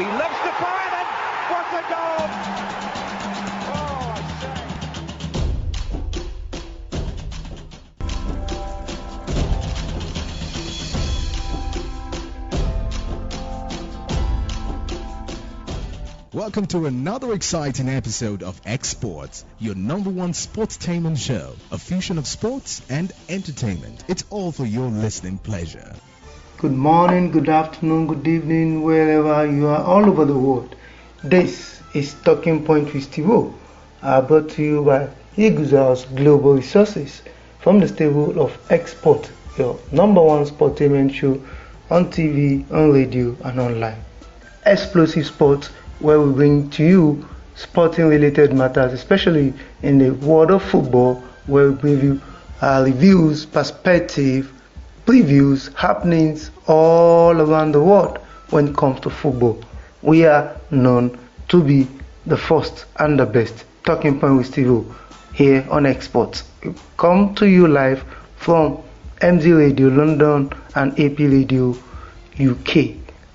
he loves to fire and what a goal! Oh, I say. Welcome to another exciting episode of X-Sports, your number one sportainment show, a fusion of sports and entertainment. It's all for your listening pleasure. Good morning, good afternoon, good evening, wherever you are all over the world. This is Talking Point with Stevo, brought to you by Eagles Global Resources from the stable of X-Sport, your number one sportainment show on TV, on radio, and online. Explosive Sports, where we bring to you sporting related matters, especially in the world of football, where we bring you reviews, perspective, previews, happenings all around the world when it comes to football. We are known to be the first and the best. Talking Point with Stevo here on Exports. We come to you live from MZ Radio London and AP Radio UK.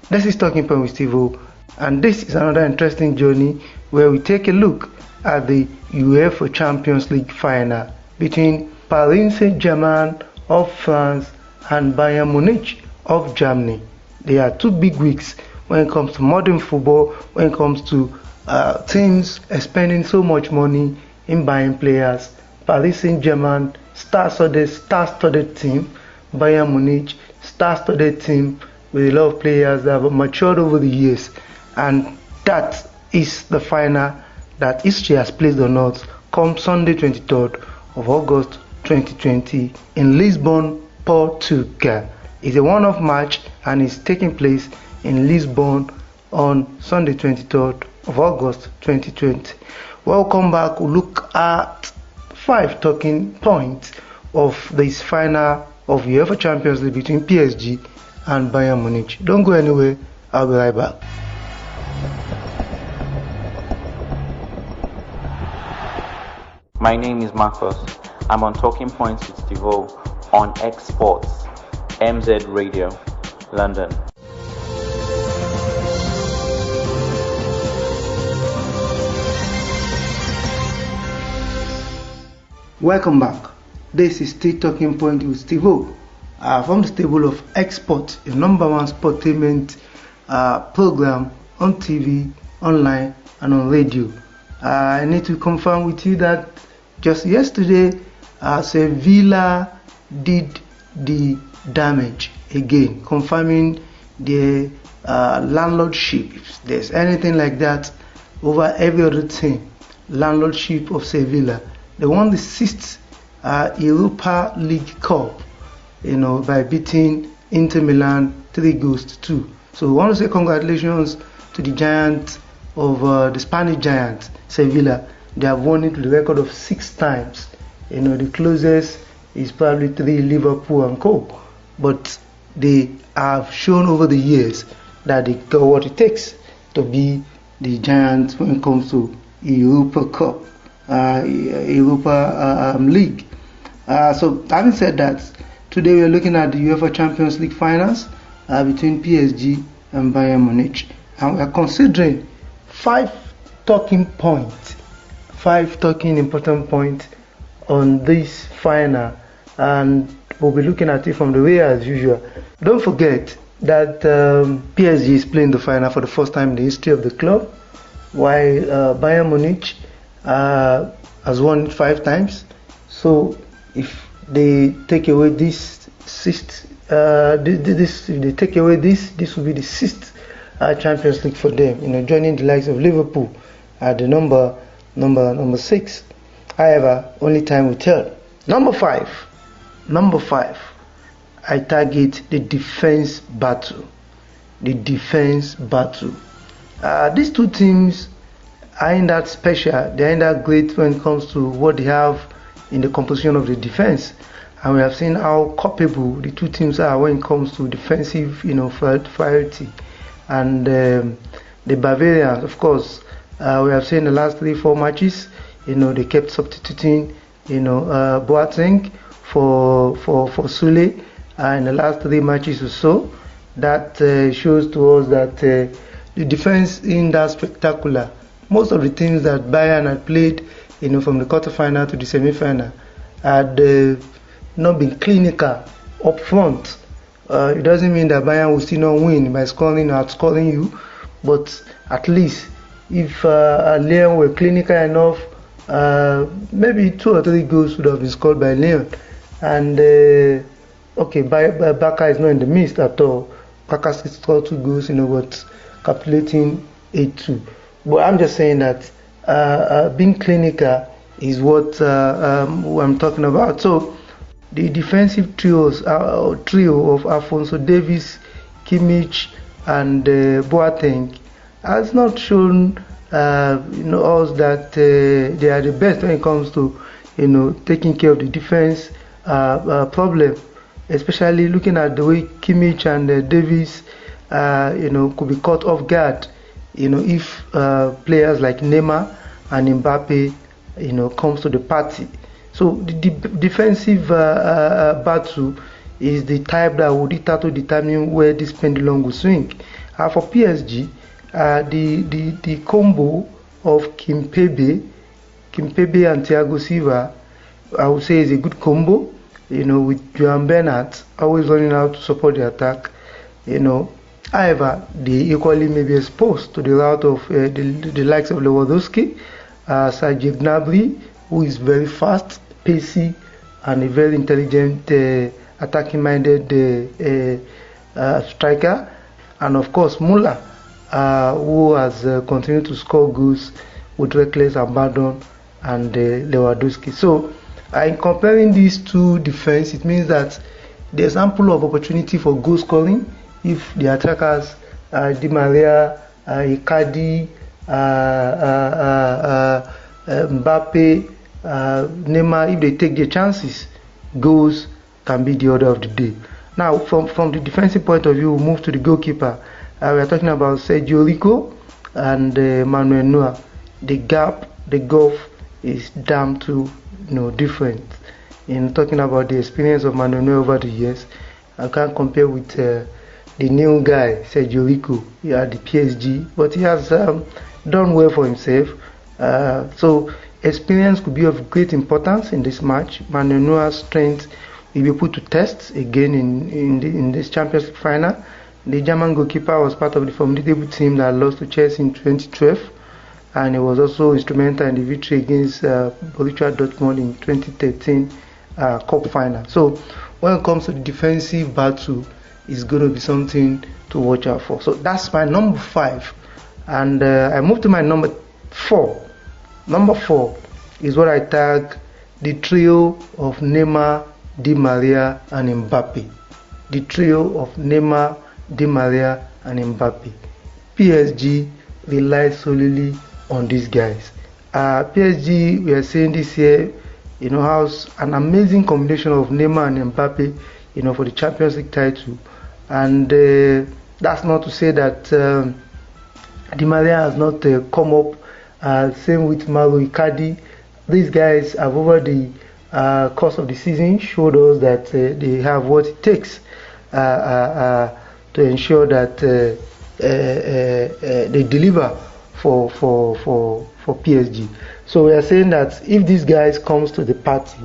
This is Talking Point with Stevo, and this is another interesting journey where we take a look at the UEFA Champions League final between Paris Saint-Germain of France and Bayern Munich of Germany. They are two big weeks when it comes to modern football, when it comes to teams spending so much money in buying players. Paris Saint-Germain, star-studded team. Bayern Munich, star-studded team with a lot of players that have matured over the years. And that is the final that history has placed on us come Sunday 23rd of August 2020 in Lisbon, Portugal. It's a one-off match and it's taking place in Lisbon on Sunday 23rd of August 2020. Welcome back. We'll look at 5 talking points of this final of UEFA Champions League between PSG and Bayern Munich. Don't go anywhere. I'll be right back. My name is Marcus. I'm on Talking Points with Stevo on X Sports, MZ Radio, London. Welcome back. This is still Talking Point with Stevo from the stable of X Sports, the number one sportainment program on TV, online, and on radio. I need to confirm with you that just yesterday, Sevilla did the damage again, confirming the landlordship. If there's anything like that over every other team, landlordship of Sevilla. They won the 6th Europa League Cup, by beating Inter Milan 3-2. So we want to say congratulations to the giants of the Spanish giants, Sevilla. They have won it with a record of 6 times. The closest is probably 3, Liverpool and co. But they have shown over the years that they got what it takes to be the giants when it comes to Europa Cup, Europa League. So having said that, today we are looking at the UEFA Champions League finals between PSG and Bayern Munich, and we are considering 5 important points on this final, and we'll be looking at it from the way as usual. Don't forget that PSG is playing the final for the first time in the history of the club, while Bayern Munich has won it 5 times. So if they take away this will be the 6th Champions League for them. Joining the likes of Liverpool at the number 6. However, only time will tell. Number 5, I target the defense battle. These two teams aren't that special. They aren't that great when it comes to what they have in the composition of the defense. And we have seen how capable the two teams are when it comes to defensive, priority. And the Bavarians, of course, we have seen the last 3-4 matches. They kept substituting, Boateng for Sule in the last 3 matches or so. That shows to us that the defense in that spectacular. Most of the teams that Bayern had played, from the quarterfinal to the semi-final, had not been clinical up front. It doesn't mean that Bayern will still not win by scoring or outscoring you, but at least if Lyon were clinical enough, maybe 2 or 3 goals would have been scored by Lyon. And Barca is not in the midst at all. Barca scored 2 goals, but calculating 8-2. But I'm just saying that being clinical is what I'm talking about. So the defensive trio of Alphonso Davies, Kimmich, and Boateng has not shown us that they are the best when it comes to taking care of the defense problem, especially looking at the way Kimmich and Davies could be caught off guard if players like Neymar and Mbappe comes to the party. So the defensive battle is the type that would determine where this pendulum will swing. For PSG, the combo of Kimpembe and Thiago Silva, I would say, is a good combo. With Joan Bernat always running out to support the attack. However, they equally may be exposed to the route of the likes of Lewandowski, Serge Gnabry, who is very fast, pacey, and a very intelligent, attacking-minded striker, and of course Muller, who has continued to score goals with reckless abandon, and Lewandowski. So, in comparing these two defense, it means that there's ample of opportunity for goal scoring if the attackers, Di Maria, Icardi, Mbappe, Neymar, if they take their chances, goals can be the order of the day. Now, from the defensive point of view, we move to the goalkeeper. We are talking about Sergio Rico and Manuel Neuer. The gulf is damn too different. In talking about the experience of Manuel Neuer over the years, I can't compare with the new guy, Sergio Rico, at the PSG, but he has done well for himself. So experience could be of great importance in this match. Manuel Neuer's strength will be put to test again in this Champions League final. The German goalkeeper was part of the formidable team that lost to Chelsea in 2012, and he was also instrumental in the victory against Borussia Dortmund in 2013 Cup final. So when it comes to the defensive battle, it's going to be something to watch out for. So that's my number 5, and I move to my number 4. Number 4 is what I tag the trio of Neymar, Di Maria, and Mbappe. The trio of Neymar, Di Maria, and Mbappe. PSG relies solely on these guys. PSG, we are saying this year, has an amazing combination of Neymar and Mbappe, for the Champions League title. And that's not to say that Di Maria has not come up. Same with Mauro Icardi. These guys have, over the course of the season, showed us that they have what it takes to ensure that they deliver for PSG. So we are saying that if these guys comes to the party,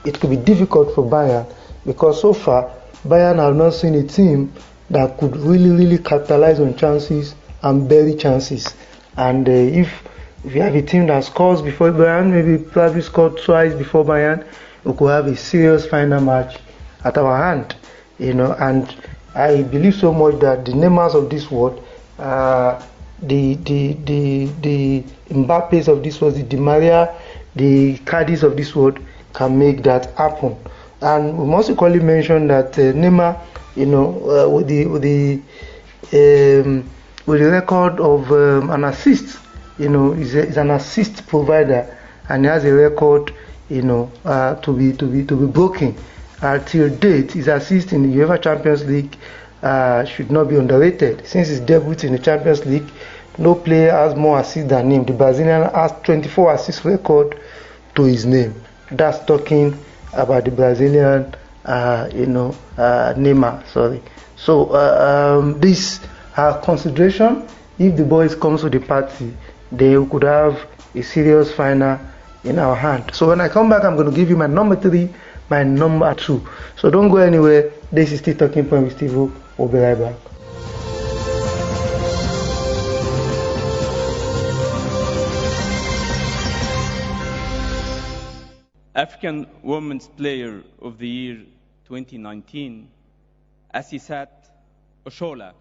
it could be difficult for Bayern, because so far Bayern have not seen a team that could really capitalize on chances and bury chances. And if you have a team that scores before Bayern, maybe probably scored twice before Bayern, we could have a serious final match at our hand. And I believe so much that the Neymars of this world, the Mbappes of this world, the Di Maria, the Cardis of this world can make that happen. And we must equally mention that Neymar, with the record of an assist, is an assist provider, and he has a record, to be broken. Till date, his assist in the UEFA Champions League should not be underrated. Since his debut in the Champions League, no player has more assists than him. The Brazilian has 24 assist record to his name. That's talking about the Brazilian, Neymar. Sorry. So this consideration if the boys comes to the party, they could have a serious final in our hand. So when I come back, I'm going to give you my number 3, my number 2. So don't go anywhere. This is still Talking Point with Stevo. We'll be right back. African Women's Player of the Year 2019, Asisat Oshola.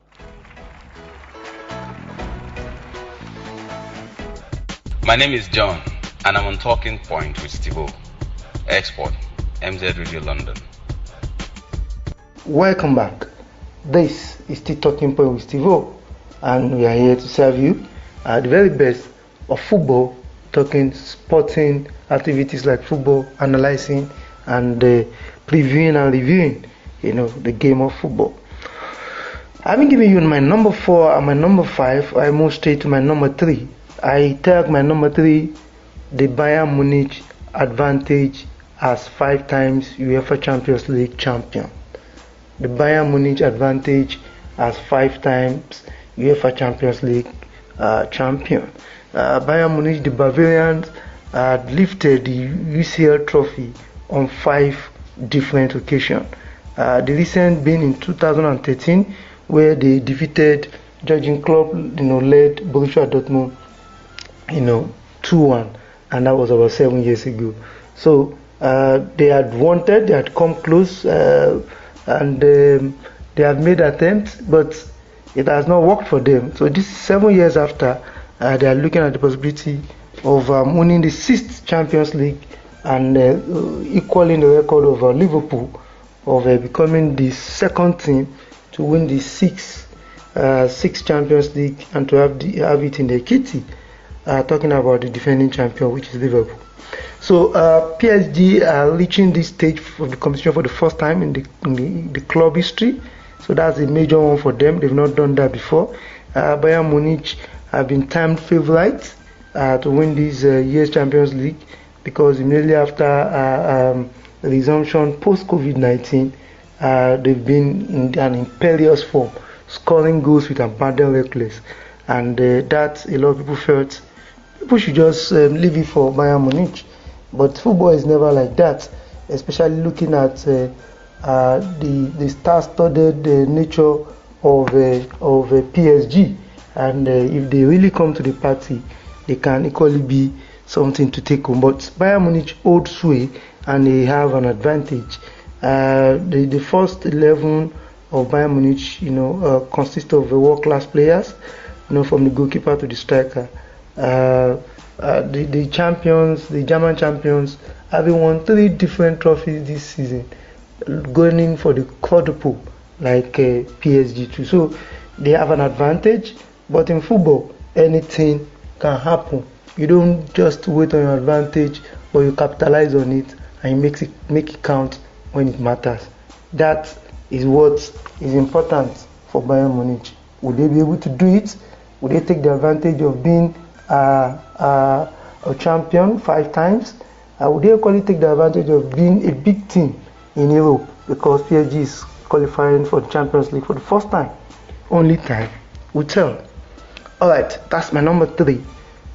My name is John, and I'm on Talking Point with Stevo. Export, MZ Radio London. Welcome back. This is still Talking Point with Stevo, and we are here to serve you the very best of football, talking sporting activities like football, analyzing and previewing and reviewing, the game of football. I've been giving you my number 4 and my number 5. I move straight to my number 3. I tag my number 3, the Bayern Munich advantage as 5 times UEFA Champions League champion. The Bayern Munich advantage as 5 times UEFA Champions League champion. Bayern Munich, the Bavarians, had lifted the UCL trophy on 5 different occasions. The recent being in 2013, where they defeated Jurgen Klopp, led Borussia Dortmund, 2-1, and that was about 7 years ago. So they had come close, and they have made attempts, but it has not worked for them. So this is 7 years after, they are looking at the possibility of winning the 6th Champions League and equaling the record of Liverpool of becoming the 2nd team to win the 6th Champions League and to have it in their kitty. Talking about the defending champion, which is Liverpool. So PSG are reaching this stage of the competition for the first time in the club history. So that's a major one for them. They've not done that before. Bayern Munich have been timed favourites to win this year's Champions League, because immediately after resumption post-COVID-19, they've been in an imperious form, scoring goals with abandon reckless, and that a lot of people felt people should just leave it for Bayern Munich. But football is never like that, especially looking at the star-studded nature of PSG. And if they really come to the party, they can equally be something to take home. But Bayern Munich hold sway, and they have an advantage. The first 11 of Bayern Munich, consist of world-class players, from the goalkeeper to the striker. The champions, the German champions, having won 3 different trophies this season, going in for the quadruple like PSG too. So they have an advantage. But in football, anything can happen. You don't just wait on your advantage, but you capitalize on it and you make it count when it matters. That is what is important for Bayern Munich. Will they be able to do it? Will they take the advantage of being a champion 5 times? Will they equally take the advantage of being a big team in Europe, because PSG is qualifying for the Champions League for the first time? Only time will tell. Alright, that's my number 3.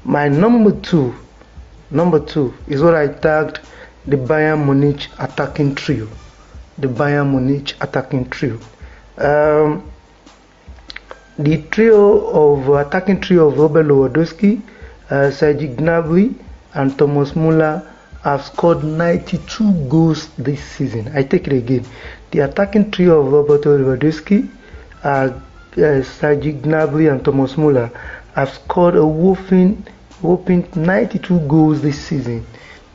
My number 2 is what I tagged the Bayern Munich attacking trio. The Bayern Munich attacking trio. The attacking trio of Robert Lewandowski, Serge Gnabry, and Thomas Müller have scored 92 goals this season. I take it again. The attacking trio of Roberto Lewandowski, Serge Gnabry, and Thomas Müller have scored a whopping 92 goals this season.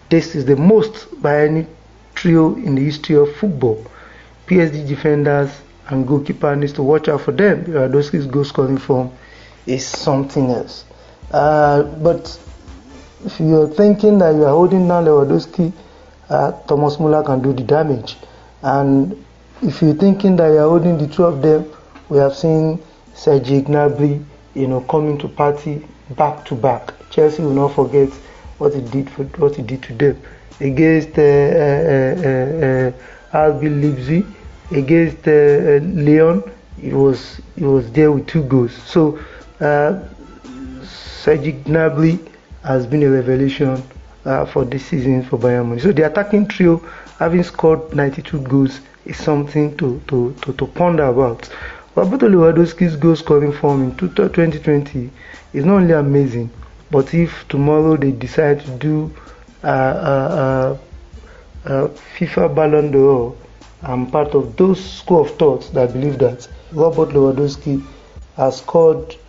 This is the most by any trio in the history of football. PSG defenders and goalkeeper needs to watch out for them. Lewandowski's goal scoring form is something else. But if you're thinking that you are holding down Lewandowski, Thomas Müller can do the damage. And if you're thinking that you are holding the two of them, we have seen Serge Gnabry, coming to party back to back. Chelsea will not forget what he did to them against RB Leipzig, against Lyon. He was there with 2 goals. So Serge Gnabry has been a revelation for this season for Bayern Munich. So the attacking trio, having scored 92 goals, is something to ponder about. Robert Lewandowski's goal scoring form in 2020 is not only amazing, but if tomorrow they decide to do FIFA Ballon d'Or, I'm part of those school of thoughts that believe that Robert Lewandowski has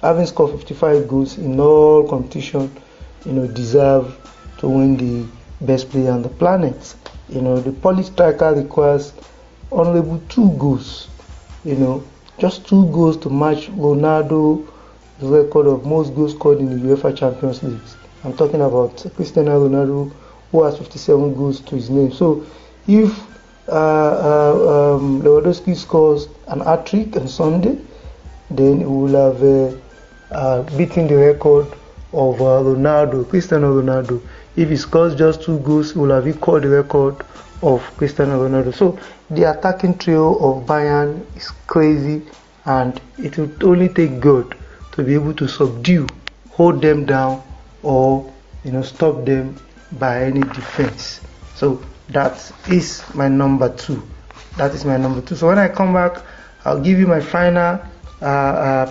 having scored 55 goals in all competition, deserve to win the best player on the planet. The Polish striker requires honorable 2 goals, just 2 goals to match Ronaldo's record of most goals scored in the UEFA Champions League. I'm talking about Cristiano Ronaldo, who has 57 goals to his name. So if Lewandowski scores an hat-trick on Sunday, then he will have beaten the record of Cristiano Ronaldo. If he scores just 2 goals, he will have equaled the record of Cristiano Ronaldo. So the attacking trio of Bayern is crazy, and it will only take God to be able to hold them down, or stop them by any defense. So that is my number 2. So when I come back, I'll give you my final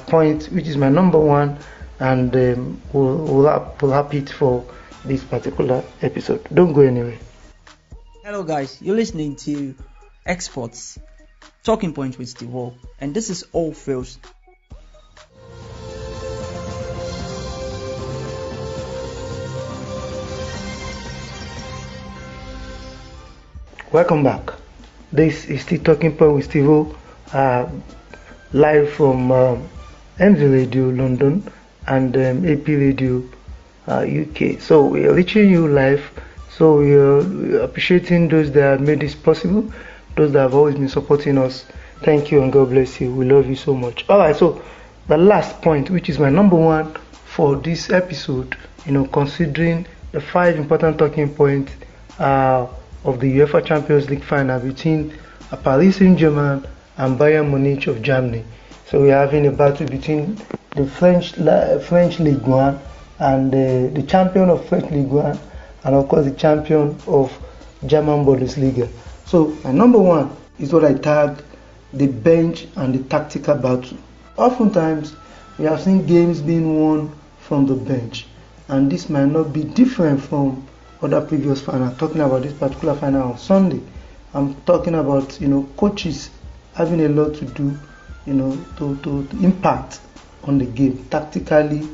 point, which is my number 1, and we'll wrap it for this particular episode. Don't go anywhere. Hello guys, you're listening to Exports Talking Point with Stevo, and this is All Fields. Welcome back. This is the Talking Point with Stevo, live from MZ Radio London and AP Radio UK. So we are reaching you live. So we are appreciating those that have made this possible, those that have always been supporting us. Thank you and God bless you. We love you so much. Alright, so the last point, which is my number 1 for this episode, considering the 5 important talking points of the UEFA Champions League final between Paris Saint-Germain and Bayern Munich of Germany. So we are having a battle between the French Ligue 1 and the champion of French Ligue 1, and of course the champion of German Bundesliga. So my number 1 is what I tagged the bench and the tactical battle. Oftentimes we have seen games being won from the bench, and this might not be different from other previous final. Talking about this particular final on Sunday, I'm talking about coaches having a lot to do, to impact on the game, tactically,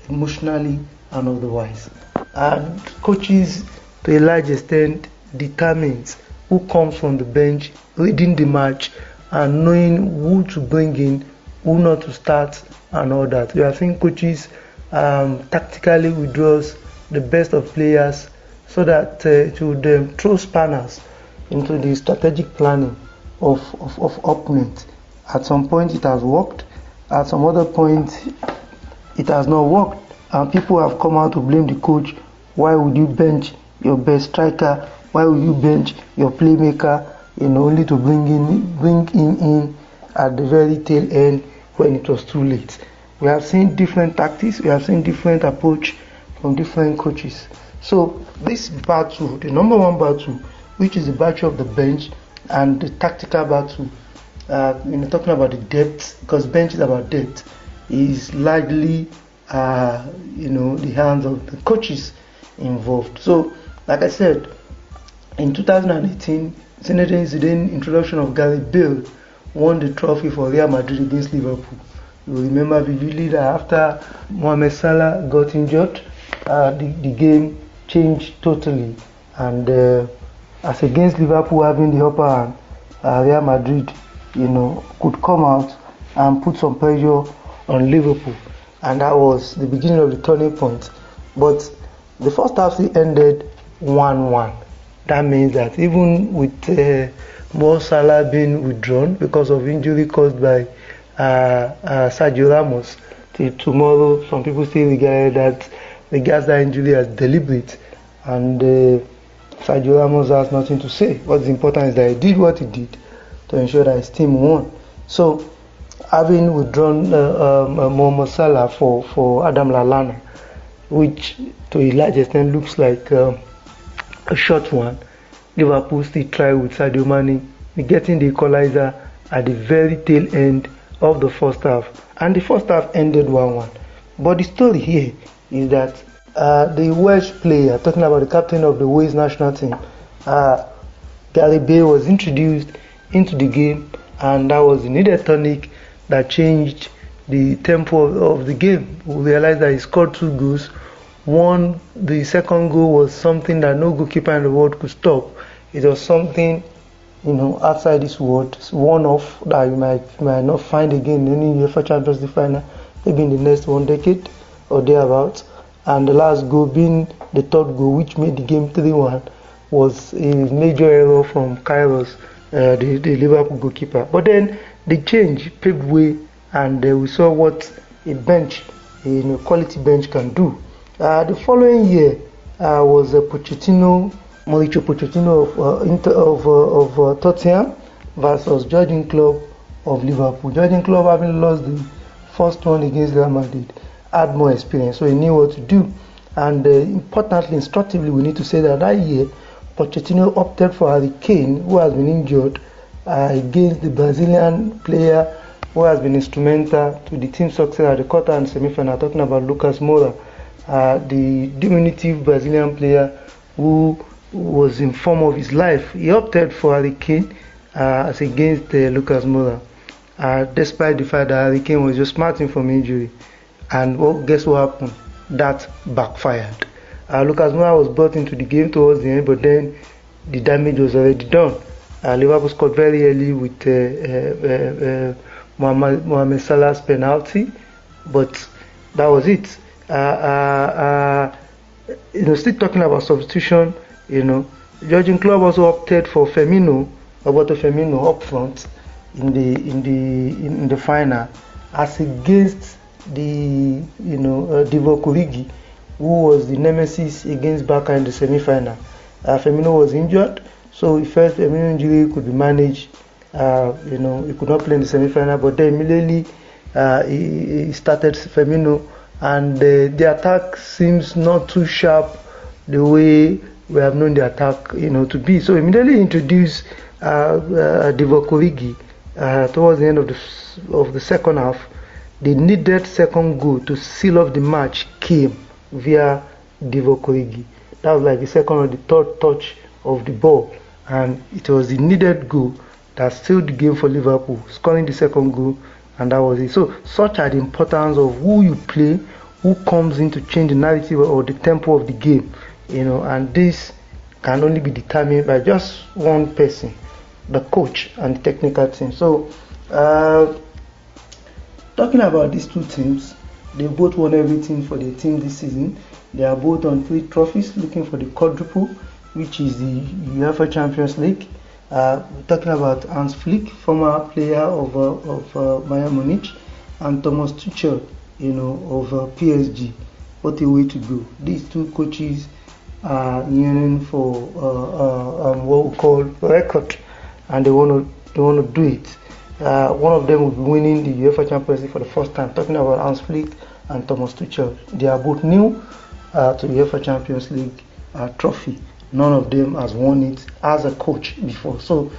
emotionally, and otherwise. And coaches, to a large extent, determines who comes from the bench, reading the match, and knowing who to bring in, who not to start, and all that. We have seen coaches tactically withdraws the best of players, so that it would throw spanners into the strategic planning of opponents. At some point it has worked, at some other point it has not worked, and people have come out to blame the coach. Why would you bench your best striker? Why would you bench your playmaker? Only to bring him in at the very tail end when it was too late. We have seen different tactics, we have seen different approach from different coaches. So this battle, the number 1 battle, which is the battle of the bench and the tactical battle, talking about the depth, because bench is about depth, is largely the hands of the coaches involved. So like I said, in 2018, Zinedine Zidane introduction of Gareth Bale won the trophy for Real Madrid against Liverpool. You remember vividly that after Mohamed Salah got injured, the game changed totally, and as against Liverpool having the upper hand, Real Madrid could come out and put some pressure on Liverpool, and that was the beginning of the turning point. But the first half still ended 1-1. That means that even with Mo Salah being withdrawn because of injury caused by Sergio Ramos, till tomorrow some people still regard that injury as deliberate, and Sergio Ramos has nothing to say. What's important is that he did what he did to ensure that his team won. So having withdrawn Mohamed Salah for Adam Lallana, which to a large extent looks like a short one. Liverpool still try with Sadio Mane, getting the equalizer at the very tail end of the first half, and the first half ended 1-1. But the story here is that the Welsh player, talking about the captain of the Wales national team, Gary Bale, was introduced into the game, and that was the needed tonic that changed the tempo of the game. We realized that he scored 2 goals. The second goal was something that no goalkeeper in the world could stop. It was something, outside this world, one-off that you might not find again in any UEFA Champions League final, maybe in the next 1 decade or thereabouts. And the last goal, being the third goal, which made the game 3-1, was a major error from Kairos, the Liverpool goalkeeper. But then the change paved way, and we saw what a bench, a quality bench, can do. The following year was Mauricio Pochettino of Tottenham versus Jurgen Klopp of Liverpool. Jurgen Klopp, having lost the first one against Real Madrid, had more experience, so he knew what to do. And importantly, instructively, we need to say that year, Pochettino opted for Harry Kane, who has been injured, against the Brazilian player who has been instrumental to the team's success at the quarter and semi-final, talking about Lucas Moura, the diminutive Brazilian player who was in form of his life. He opted for Harry Kane as against Lucas Moura, despite the fact that Harry Kane was just smarting from injury. And guess what happened? That backfired. Lucas Moura was brought into the game towards the end, but then the damage was already done. Liverpool scored very early with Mohamed Salah's penalty, but that was it. Still talking about substitution, Jurgen Klopp also opted for Roberto Firmino up front in the final, as against the Divock Origi, who was the nemesis against Barca in the semi-final. Firmino was injured, so he felt Firmino injury could be managed. He could not play in the semi-final, but then immediately he started Firmino, and the attack seems not too sharp the way we have known the attack to be. So immediately introduced Divock Origi towards the end of the second half. The needed second goal to seal off the match came via Divock Origi. That was like the second or the third touch of the ball, and it was the needed goal that sealed the game for Liverpool, scoring the second goal, and that was it. So such are the importance of who you play, who comes in to change the narrative or the tempo of the game, and this can only be determined by just one person, the coach and the technical team. So talking about these two teams, they both won everything for their team this season. They are both on 3 trophies, looking for the quadruple, which is the UEFA Champions League. We're talking about Hans Flick, former player of Bayern Munich, and Thomas Tuchel, of PSG. What a way to go! These two coaches are yearning for what we call record, and they want to do it. One of them will be winning the UEFA Champions League for the first time. Talking about Hans Flick and Thomas Tuchel, they are both new to the UEFA Champions League trophy. None of them has won it as a coach before. So,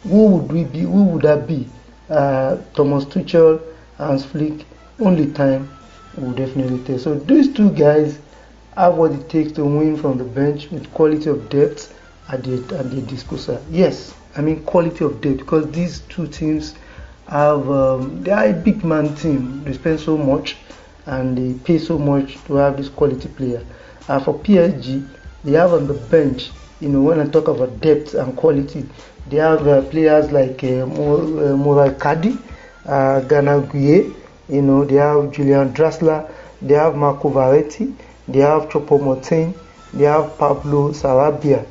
who would that be? Thomas Tuchel, Hans Flick? Only time will definitely tell. So these two guys have what it takes to win from the bench with quality of depth at their disposal. Yes, I mean quality of depth, because these two teams have they are a big man team. They spend so much and they pay so much to have this quality player. For PSG, they have on the bench, when I talk about depth and quality, they have players like Mourad Kadi, Gana Gueye, they have Julian Draxler, they have Marco Verratti, they have Choupo-Moting, they have Pablo Sarabia.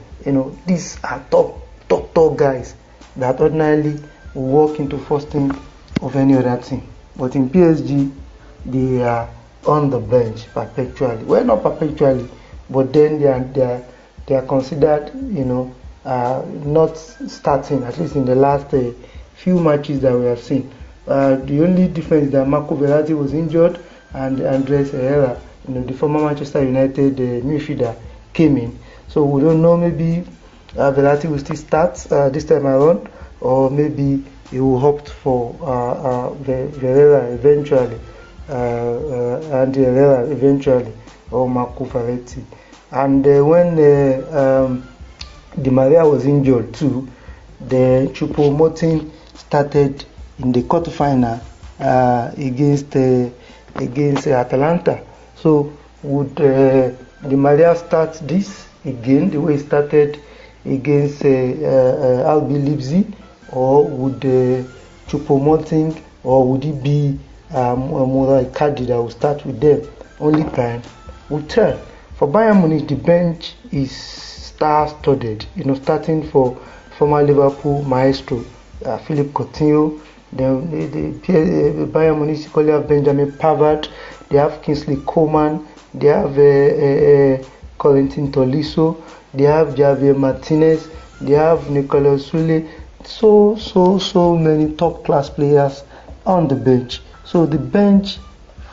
These are top guys that ordinarily walk into first team of any other team. But in PSG, they are on the bench perpetually. Well, not perpetually, but then they are considered, not starting, at least in the last few matches that we have seen. The only difference is that Marco Verratti was injured and Andres Herrera, the former Manchester United midfielder, came in. So we don't know, maybe Verratti will still start this time around, or maybe he will opt for Herrera eventually, and Herrera eventually, or Marco Verratti. And when Di Maria was injured too, the Choupo-Moting started in the quarterfinal against Atalanta. So would Di Maria start this again the way he started against RB Leipzig, or would Choupo-Moting, or would it be Moura Icardi that will start with them? Only time will tell. For Bayern Munich, the bench is star-studded. Starting for former Liverpool maestro Philippe Coutinho. The Bayern Munich equally have Benjamin Pavard. They have Kingsley Coman. They have Corentin Tolisso. They have Javier Martinez. They have Nicolas Sule. So many top class players on the bench. So the bench,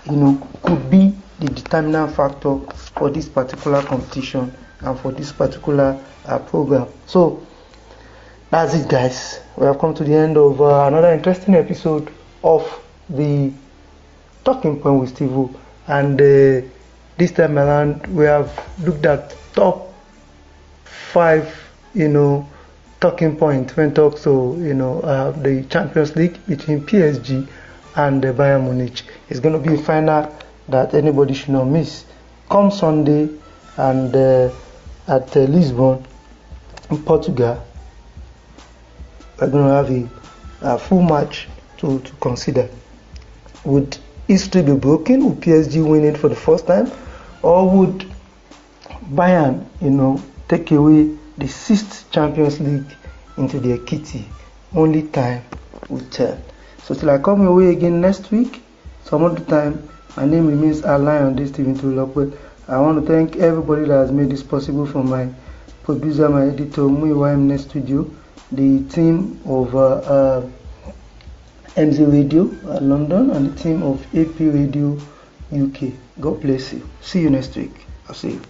could be the determinant factor for this particular competition and for this particular program. So that's it, guys. We have come to the end of another interesting episode of the Talking Point with Stevo, and this time around we have looked at top 5, talking point when talks to the Champions League between PSG and Bayern Munich. It's going to be a final that anybody should not miss. Come Sunday, and at Lisbon in Portugal, we're going to have a full match to consider. Would history be broken? Would PSG win it for the first time? Or would Bayern, take away the 6th Champions League into their kitty? Only time will tell. So till I come your way again next week, some other time, my name remains Alain on this Steven Tulokwe. I want to thank everybody that has made this possible, from my producer, my editor, Muiwa Mne Studio, the team of MZ Radio London, and the team of AP Radio UK. God bless you. See you next week. I'll see you.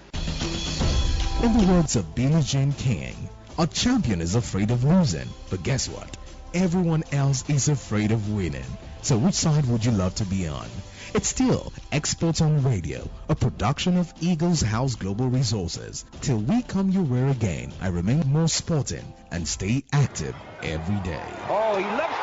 In the words of Billie Jean King, a champion is afraid of losing, but guess what? Everyone else is afraid of winning. So which side would you love to be on? It's still Exports on Radio, a production of Eagles House Global Resources. Till we come your way again, I remain more sporting and stay active every day. Oh, he loves